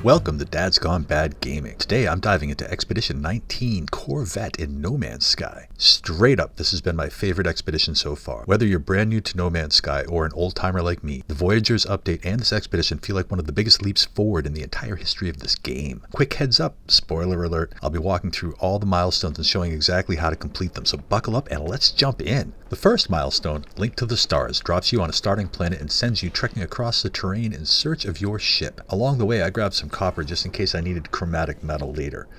Welcome to Dad's Gone Bad Gaming. Today I'm diving into Expedition 19 Corvette in No Man's Sky. Straight up, this has been my favorite expedition so far. Whether you're brand new to No Man's Sky or an old timer like me, the Voyagers update and this expedition feel like one of the biggest leaps forward in the entire history of this game. Quick heads up, spoiler alert, I'll be walking through all the milestones and showing exactly how to complete them, so buckle up and let's jump in. The first milestone, Link to the Stars, drops you on a starting planet and sends you trekking across the terrain in search of your ship. Along the way I grabbed some copper just in case I needed chromatic metal later.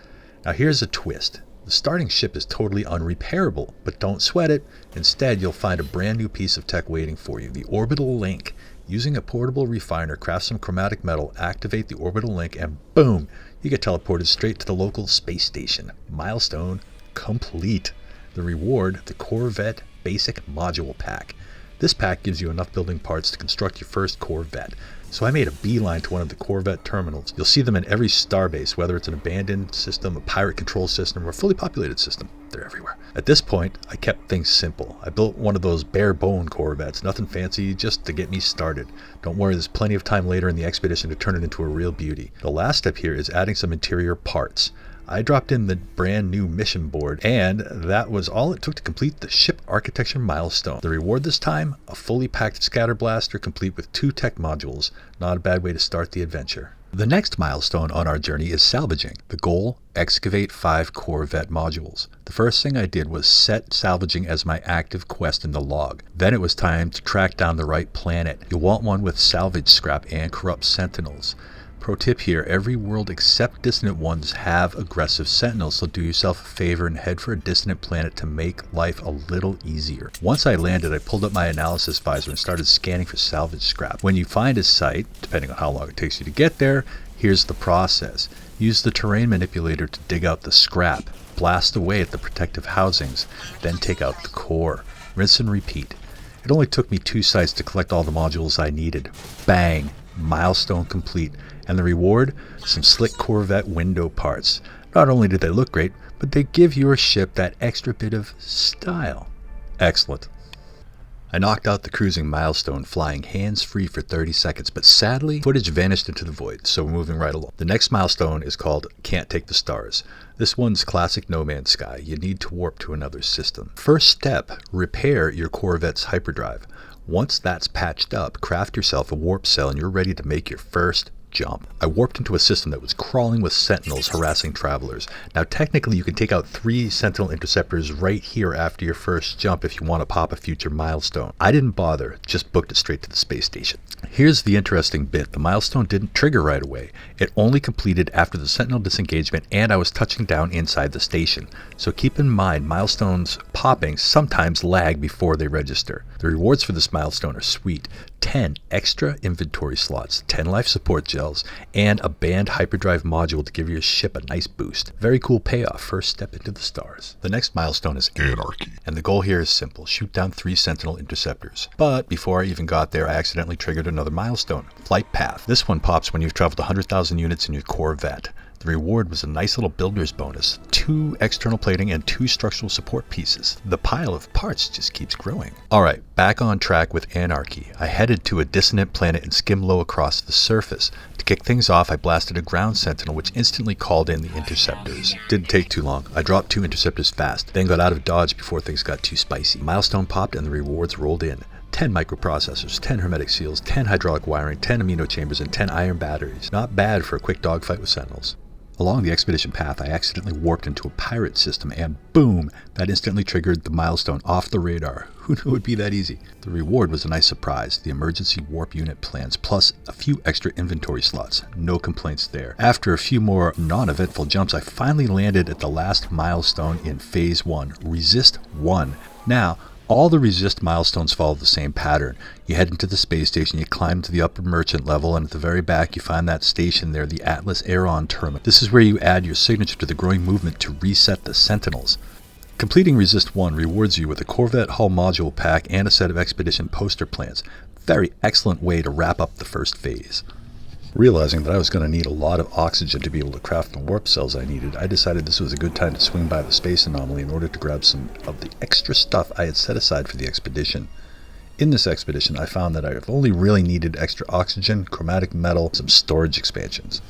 Now here's a twist. The starting ship is totally unrepairable, but don't sweat it. Instead, you'll find a brand new piece of tech waiting for you, the orbital link. Using a portable refiner, craft some chromatic metal, activate the orbital link, and boom, you get teleported straight to the local space station. Milestone complete. The reward, the Corvette Basic Module Pack. This pack gives you enough building parts to construct your first Corvette. So I made a beeline to one of the Corvette terminals. You'll see them in every starbase, whether it's an abandoned system, a pirate control system, or a fully populated system. They're everywhere. At this point, I kept things simple. I built one of those bare bone Corvettes, nothing fancy, just to get me started. Don't worry, there's plenty of time later in the expedition to turn it into a real beauty. The last step here is adding some interior parts. I dropped in the brand new mission board, and that was all it took to complete the ship architecture milestone. The reward this time, a fully packed scatter blaster complete with 2 tech modules. Not a bad way to start the adventure. The next milestone on our journey is salvaging. The goal, excavate 5 Corvette modules. The first thing I did was set salvaging as my active quest in the log. Then it was time to track down the right planet. You'll want one with salvage scrap and corrupt sentinels. Pro tip here, every world except dissonant ones have aggressive sentinels, so do yourself a favor and head for a dissonant planet to make life a little easier. Once I landed, I pulled up my analysis visor and started scanning for salvage scrap. When you find a site, depending on how long it takes you to get there, here's the process. Use the terrain manipulator to dig out the scrap, blast away at the protective housings, then take out the core. Rinse and repeat. It only took me 2 sites to collect all the modules I needed. Bang! Milestone complete. And the reward? Some slick Corvette window parts. Not only do they look great, but they give your ship that extra bit of style. Excellent. I knocked out the cruising milestone flying hands-free for 30 seconds, but sadly, footage vanished into the void, so we're moving right along. The next milestone is called Can't Take the Stars. This one's classic No Man's Sky. You need to warp to another system. First step, repair your Corvette's hyperdrive. Once that's patched up, craft yourself a warp cell and you're ready to make your first jump. I warped into a system that was crawling with sentinels harassing travelers. Now technically you can take out 3 sentinel interceptors right here after your first jump if you want to pop a future milestone. I didn't bother, just booked it straight to the space station. Here's the interesting bit. The milestone didn't trigger right away. It only completed after the sentinel disengagement and I was touching down inside the station. So keep in mind, milestones popping sometimes lag before they register. The rewards for this milestone are sweet. 10 extra inventory slots, 10 life support gels, and a banned hyperdrive module to give your ship a nice boost. Very cool payoff, first step into the stars. The next milestone is Anarchy, and the goal here is simple, shoot down 3 sentinel interceptors. But before I even got there, I accidentally triggered another milestone, Flight Path. This one pops when you've traveled 100,000 units in your Corvette. The reward was a nice little builder's bonus, 2 external plating and 2 structural support pieces. The pile of parts just keeps growing. Alright, back on track with Anarchy. I headed to a dissonant planet and skimmed low across the surface. To kick things off, I blasted a ground sentinel which instantly called in the interceptors. Didn't take too long. I dropped 2 interceptors fast, then got out of dodge before things got too spicy. Milestone popped and the rewards rolled in. 10 microprocessors, 10 hermetic seals, 10 hydraulic wiring, 10 amino chambers, and 10 iron batteries. Not bad for a quick dogfight with sentinels. Along the expedition path, I accidentally warped into a pirate system and boom, that instantly triggered the milestone off the radar. Who knew it would be that easy? The reward was a nice surprise, the emergency warp unit plans, plus a few extra inventory slots. No complaints there. After a few more non-eventful jumps, I finally landed at the last milestone in Phase 1, Resist 1. Now, all the Resist milestones follow the same pattern. You head into the space station, you climb to the upper merchant level, and at the very back you find that station there, the Atlas Aeron Terminal. This is where you add your signature to the growing movement to reset the sentinels. Completing Resist 1 rewards you with a Corvette hull module pack and a set of expedition poster plans. Very excellent way to wrap up the first phase. Realizing that I was going to need a lot of oxygen to be able to craft the warp cells I needed, I decided this was a good time to swing by the space anomaly in order to grab some of the extra stuff I had set aside for the expedition. In this expedition, I found that I've only really needed extra oxygen, chromatic metal, some storage expansions.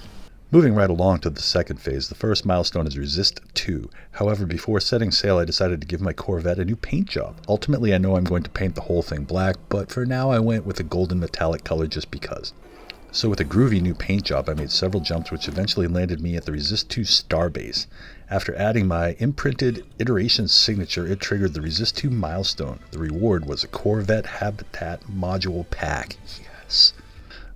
Moving right along to the second phase, the first milestone is Resist 2. However, before setting sail, I decided to give my Corvette a new paint job. Ultimately, I know I'm going to paint the whole thing black, but for now I went with a golden metallic color just because. So with a groovy new paint job, I made several jumps which eventually landed me at the Resist 2 Starbase. After adding my imprinted iteration signature, it triggered the Resist 2 milestone. The reward was a Corvette Habitat Module Pack. Yes.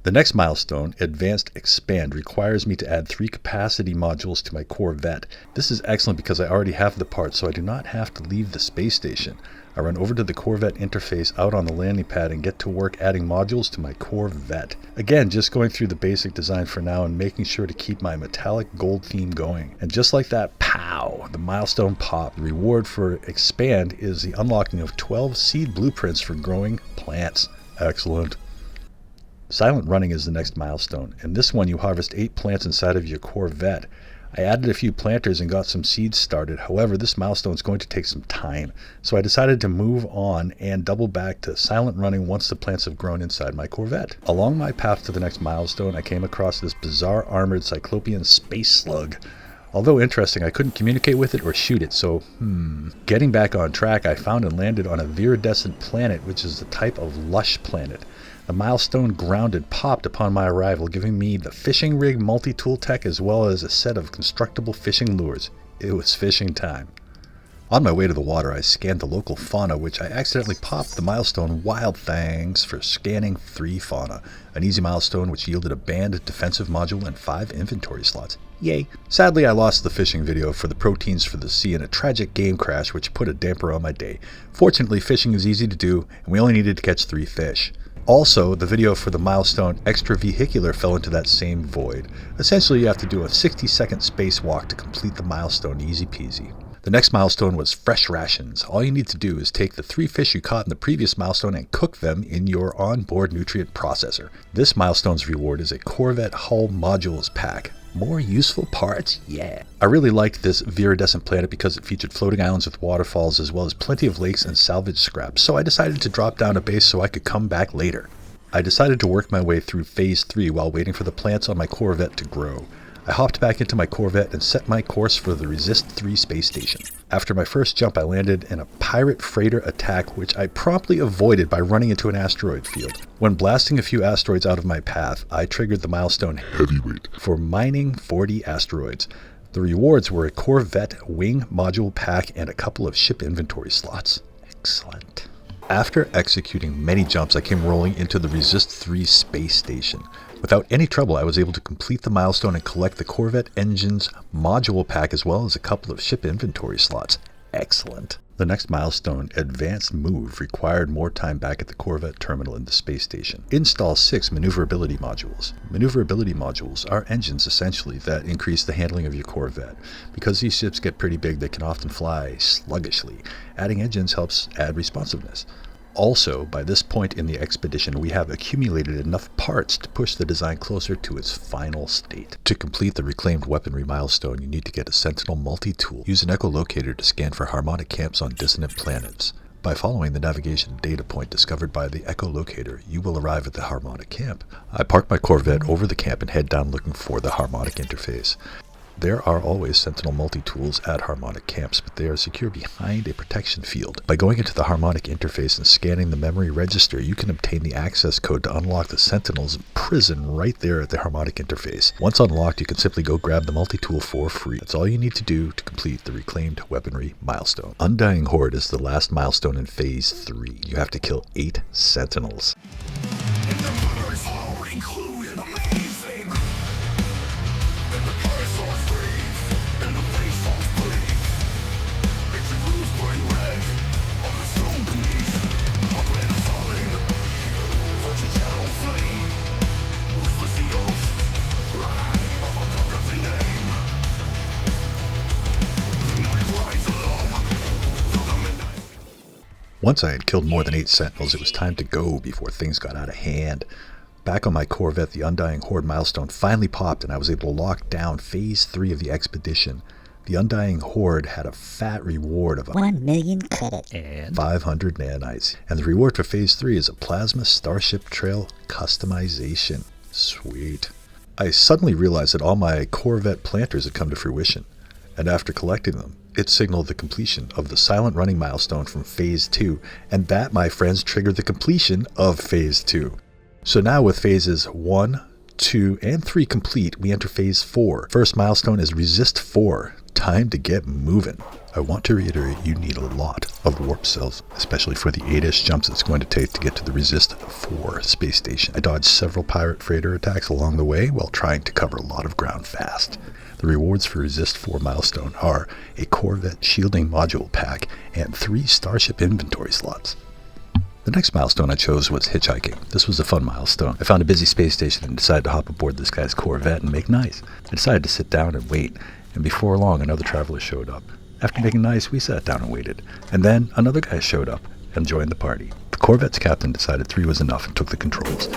The next milestone, Advanced Expand, requires me to add 3 capacity modules to my Corvette. This is excellent because I already have the parts, so I do not have to leave the space station. I run over to the Corvette interface out on the landing pad and get to work adding modules to my Corvette. Again, just going through the basic design for now and making sure to keep my metallic gold theme going. And just like that, pow! The milestone popped. The reward for Expand is the unlocking of 12 seed blueprints for growing plants. Excellent. Silent running is the next milestone. In this one, you harvest 8 plants inside of your Corvette. I added a few planters and got some seeds started. However, this milestone is going to take some time, so I decided to move on and double back to silent running once the plants have grown inside my Corvette. Along my path to the next milestone, I came across this bizarre armored Cyclopean space slug. Although interesting, I couldn't communicate with it or shoot it, so Getting back on track, I found and landed on a viridescent planet, which is the type of lush planet. The milestone Grounded popped upon my arrival, giving me the fishing rig multi-tool tech as well as a set of constructible fishing lures. It was fishing time. On my way to the water, I scanned the local fauna, which I accidentally popped the milestone Wild Thanks for scanning 3 fauna, an easy milestone which yielded a banned defensive module and 5 inventory slots. Yay! Sadly, I lost the fishing video for the proteins for the sea in a tragic game crash which put a damper on my day. Fortunately, fishing is easy to do, and we only needed to catch 3 fish. Also, the video for the milestone Extravehicular fell into that same void. Essentially, you have to do a 60-second spacewalk to complete the milestone, easy peasy. The next milestone was Fresh Rations. All you need to do is take the 3 fish you caught in the previous milestone and cook them in your onboard nutrient processor. This milestone's reward is a Corvette Hull Modules Pack. More useful parts? Yeah. I really liked this viridescent planet because it featured floating islands with waterfalls as well as plenty of lakes and salvage scraps, so I decided to drop down a base so I could come back later. I decided to work my way through Phase 3 while waiting for the plants on my Corvette to grow. I hopped back into my Corvette and set my course for the Resist 3 space station. After my first jump, I landed in a pirate freighter attack, which I promptly avoided by running into an asteroid field. When blasting a few asteroids out of my path, I triggered the milestone Heavyweight for mining 40 asteroids. The rewards were a Corvette wing module pack and a couple of ship inventory slots. Excellent. After executing many jumps, I came rolling into the Resist 3 space station. Without any trouble, I was able to complete the milestone and collect the Corvette engine's module pack as well as a couple of ship inventory slots. Excellent. The next milestone, Advanced Move, required more time back at the Corvette terminal in the space station. Install 6 maneuverability modules. Maneuverability modules are engines, essentially, that increase the handling of your Corvette. Because these ships get pretty big, they can often fly sluggishly. Adding engines helps add responsiveness. Also, by this point in the expedition, we have accumulated enough parts to push the design closer to its final state. To complete the reclaimed weaponry milestone, you need to get a Sentinel multi-tool. Use an echolocator to scan for harmonic camps on dissonant planets. By following the navigation data point discovered by the echolocator, you will arrive at the harmonic camp. I park my Corvette over the camp and head down looking for the harmonic interface. There are always Sentinel multi-tools at harmonic camps, but they are secure behind a protection field. By going into the harmonic interface and scanning the memory register, you can obtain the access code to unlock the Sentinel's prison right there at the harmonic interface. Once unlocked, you can simply go grab the multi-tool for free. That's all you need to do to complete the reclaimed weaponry milestone. Undying Horde is the last milestone in Phase 3. You have to kill 8 Sentinels. Once I had killed more than 8 Sentinels, it was time to go before things got out of hand. Back on my Corvette, the Undying Horde milestone finally popped and I was able to lock down Phase 3 of the expedition. The Undying Horde had a fat reward of 1 million credits and 500 nanites. And the reward for Phase 3 is a Plasma Starship Trail customization. Sweet. I suddenly realized that all my Corvette planters had come to fruition, and after collecting them, it signaled the completion of the silent running milestone from Phase 2, and that, my friends, triggered the completion of Phase 2. So now with Phases 1, 2, and 3 complete, we enter Phase 4. First milestone is Resist 4. Time to get moving. I want to reiterate, you need a lot of warp cells, especially for the 8-ish jumps it's going to take to get to the Resist 4 space station. I dodged several pirate freighter attacks along the way while trying to cover a lot of ground fast. The rewards for Resist 4 milestone are a Corvette shielding module pack and 3 Starship inventory slots. The next milestone I chose was hitchhiking. This was a fun milestone. I found a busy space station and decided to hop aboard this guy's Corvette and make nice. I decided to sit down and wait, and before long another traveler showed up. After making nice, we sat down and waited, and then another guy showed up and joined the party. The Corvette's captain decided 3 was enough and took the controls.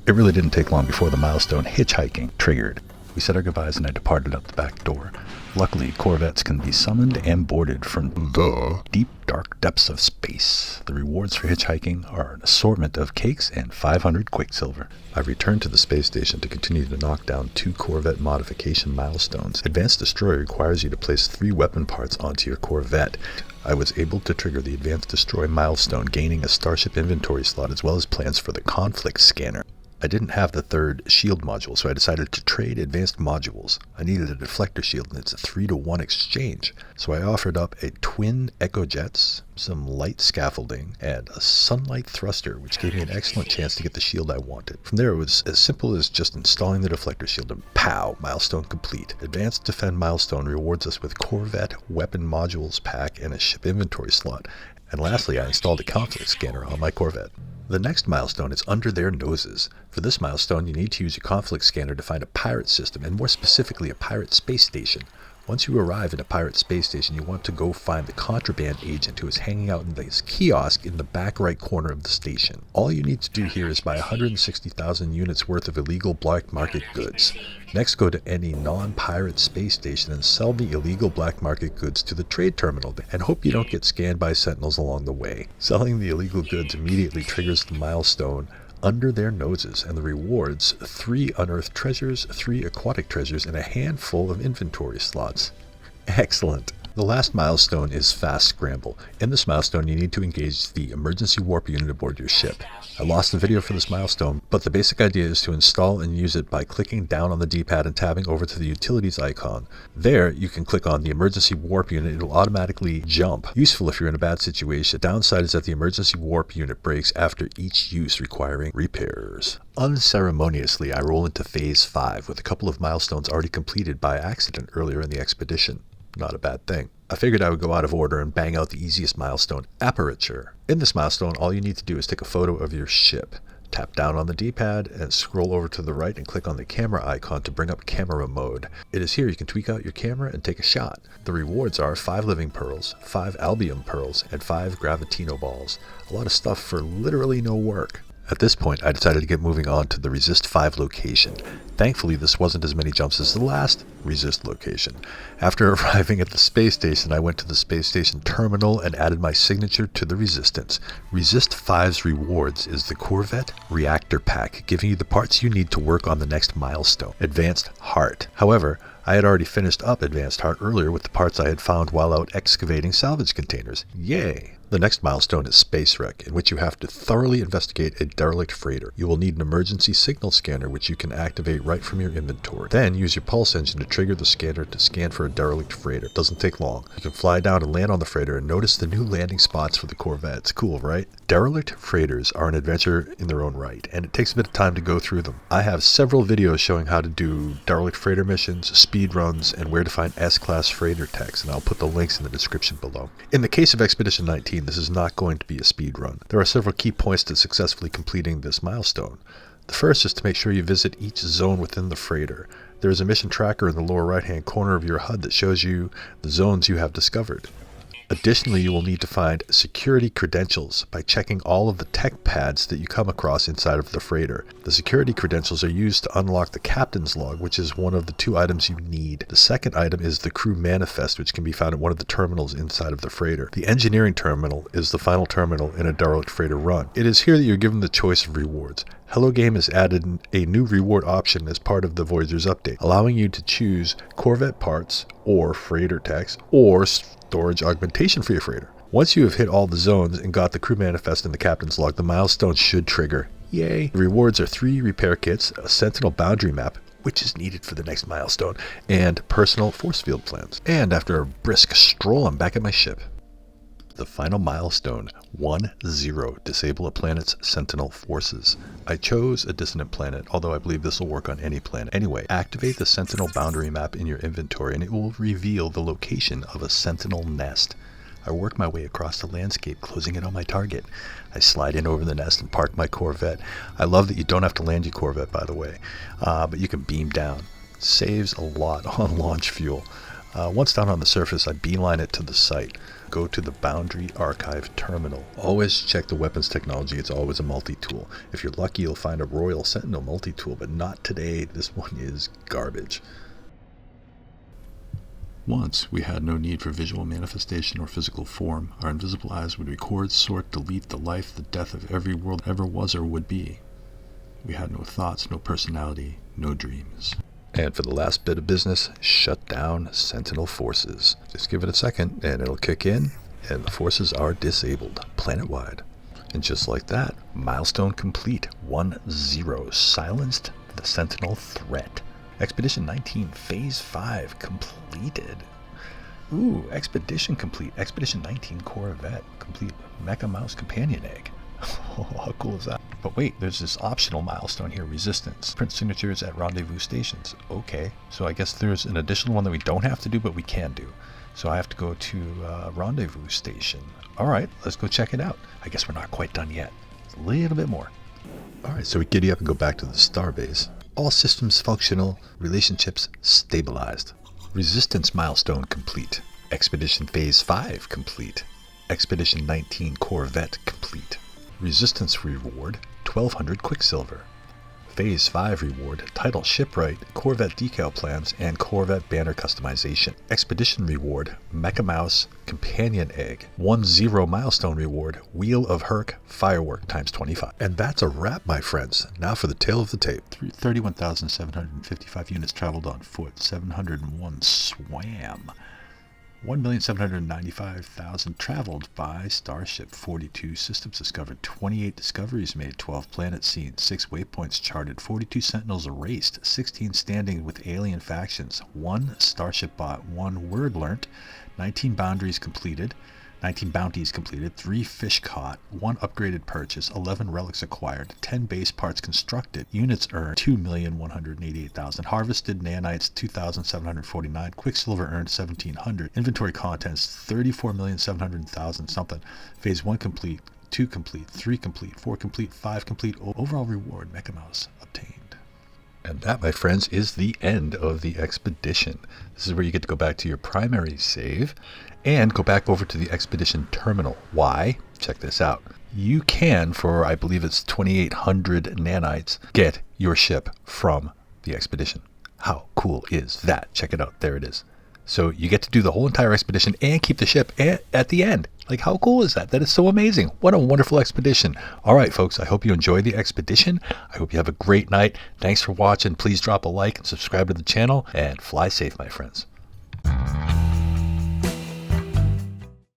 It really didn't take long before the milestone hitchhiking triggered. We said our goodbyes and I departed out the back door. Luckily, Corvettes can be summoned and boarded from the deep, dark depths of space. The rewards for hitchhiking are an assortment of cakes and 500 Quicksilver. I returned to the space station to continue to knock down 2 Corvette modification milestones. Advanced Destroyer requires you to place 3 weapon parts onto your Corvette. I was able to trigger the Advanced Destroy milestone, gaining a Starship inventory slot as well as plans for the Conflict Scanner. I didn't have the 3rd shield module, so I decided to trade advanced modules. I needed a deflector shield, and it's a 3-to-1 exchange. So I offered up a twin Echo Jets, some light scaffolding, and a sunlight thruster, which gave me an excellent chance to get the shield I wanted. From there, it was as simple as just installing the deflector shield, and pow, milestone complete. Advanced Defend milestone rewards us with Corvette weapon modules pack and a ship inventory slot. And lastly, I installed a conflict scanner on my Corvette. The next milestone is Under Their Noses. For this milestone, you need to use your conflict scanner to find a pirate system, and more specifically a pirate space station. Once you arrive at a pirate space station, you want to go find the contraband agent who is hanging out in this kiosk in the back right corner of the station. All you need to do here is buy 160,000 units worth of illegal black market goods. Next, go to any non-pirate space station and sell the illegal black market goods to the trade terminal, and hope you don't get scanned by sentinels along the way. Selling the illegal goods immediately triggers the milestone Under Their Noses, and the rewards 3 unearthed treasures, 3 aquatic treasures, and a handful of inventory slots. Excellent. The last milestone is Fast Scramble. In this milestone, you need to engage the emergency warp unit aboard your ship. I lost the video for this milestone, but the basic idea is to install and use it by clicking down on the D-pad and tabbing over to the utilities icon. There, you can click on the emergency warp unit. It'll automatically jump. Useful if you're in a bad situation. The downside is that the emergency warp unit breaks after each use, requiring repairs. Unceremoniously, I roll into Phase 5 with a couple of milestones already completed by accident earlier in the expedition. Not a bad thing. I figured I would go out of order and bang out the easiest milestone, Aperture. In this milestone, all you need to do is take a photo of your ship. Tap down on the D-pad and scroll over to the right and click on the camera icon to bring up camera mode. It is here you can tweak out your camera and take a shot. The rewards are 5 living pearls, 5 albium pearls, and 5 gravitino balls. A lot of stuff for literally no work. At this point, I decided to get moving on to the Resist 5 location. Thankfully, this wasn't as many jumps as the last Resist location. After arriving at the space station, I went to the space station terminal and added my signature to the Resistance. Resist 5's rewards is the Corvette Reactor Pack, giving you the parts you need to work on the next milestone, Advanced Heart. However, I had already finished up Advanced Heart earlier with the parts I had found while out excavating salvage containers. Yay! The next milestone is Space Wreck, in which you have to thoroughly investigate a derelict freighter. You will need an emergency signal scanner, which you can activate right from your inventory. Then use your pulse engine to trigger the scanner to scan for a derelict freighter. It doesn't take long. You can fly down and land on the freighter and notice the new landing spots for the Corvettes. Cool, right? Derelict freighters are an adventure in their own right, and it takes a bit of time to go through them. I have several videos showing how to do derelict freighter missions, speed runs, and where to find S-Class freighter techs, and I'll put the links in the description below. In the case of Expedition 19, this is not going to be a speed run. There are several key points to successfully completing this milestone. The first is to make sure you visit each zone within the freighter. There is a mission tracker in the lower right hand corner of your HUD that shows you the zones you have discovered. Additionally, you will need to find security credentials by checking all of the tech pads that you come across inside of the freighter. The security credentials are used to unlock the captain's log, which is one of the 2 items you need. The second item is the crew manifest, which can be found at one of the terminals inside of the freighter. The engineering terminal is the final terminal in a derelict freighter run. It is here that you're given the choice of rewards. Hello Game has added a new reward option as part of the Voyagers update, allowing you to choose Corvette parts or freighter techs or storage augmentation for your freighter. Once you have hit all the zones and got the crew manifest and the captain's log, the milestone should trigger. Yay! The rewards are 3 repair kits, a sentinel boundary map, which is needed for the next milestone, and personal force field plans. And after a brisk stroll, I'm back at my ship. The final milestone, 1-0, disable a planet's sentinel forces. I chose a dissonant planet, although I believe this will work on any planet. Anyway, activate the sentinel boundary map in your inventory and it will reveal the location of a sentinel nest. I work my way across the landscape, closing in on my target. I slide in over the nest and park my Corvette. I love that you don't have to land your Corvette, by the way, but you can beam down. Saves a lot on launch fuel. Once down on the surface, I beeline it to the site. Go to the Boundary Archive Terminal. Always check the weapons technology. It's always a multi-tool. If you're lucky, you'll find a Royal Sentinel multi-tool, but not today. This one is garbage. Once, we had no need for visual manifestation or physical form. Our invisible eyes would record, sort, delete the life, the death of every world ever was or would be. We had no thoughts, no personality, no dreams. And for the last bit of business, shut down Sentinel forces. Just give it a second and it'll kick in and the forces are disabled planet-wide. And just like that, milestone complete. 1-0, silenced the Sentinel threat. Expedition 19, Phase 5 completed. Ooh, Expedition complete. Expedition 19 Corvette complete. Mecha Mouse companion egg. Oh, how cool is that? But wait, there's this optional milestone here, Resistance. Print signatures at rendezvous stations. Okay, so I guess there's an additional one that we don't have to do, but we can do. So I have to go to rendezvous station. All right, let's go check it out. I guess we're not quite done yet. A little bit more. All right, so we giddy up and go back to the starbase. All systems functional, relationships stabilized. Resistance milestone complete. Expedition Phase 5 complete. Expedition 19 Corvette complete. Resistance reward, 1200 Quicksilver. Phase 5 reward, title shipwright, Corvette decal plans, and Corvette banner customization. Expedition reward, Mecha Mouse companion egg. 1-0 milestone reward, Wheel of Herc firework times 25. And that's a wrap, my friends. Now for the tail of the tape. 31,755 units traveled on foot, 701 swam. 1,795,000 traveled by Starship, 42 systems discovered, 28 discoveries made, 12 planets seen, 6 waypoints charted, 42 sentinels erased, 16 standing with alien factions, 1 Starship bought, 1 word learnt, 19 boundaries completed, 19 bounties completed, 3 fish caught, 1 upgraded purchase, 11 relics acquired, 10 base parts constructed, units earned 2,188,000, harvested nanites 2,749, quicksilver earned 1,700, inventory contents 34,700,000 something, phase 1 complete, 2 complete, 3 complete, 4 complete, 5 complete, overall reward Mecha Mouse obtained. And that, my friends, is the end of the expedition. This is where you get to go back to your primary save and go back over to the expedition terminal. Why? Check this out. You can, for I believe it's 2,800 nanites, get your ship from the expedition. How cool is that? Check it out. There it is. So you get to do the whole entire expedition and keep the ship at the end. Like, how cool is that? That is so amazing. What a wonderful expedition. All right, folks, I hope you enjoy the expedition. I hope you have a great night. Thanks for watching. Please drop a like and subscribe to the channel and fly safe, my friends.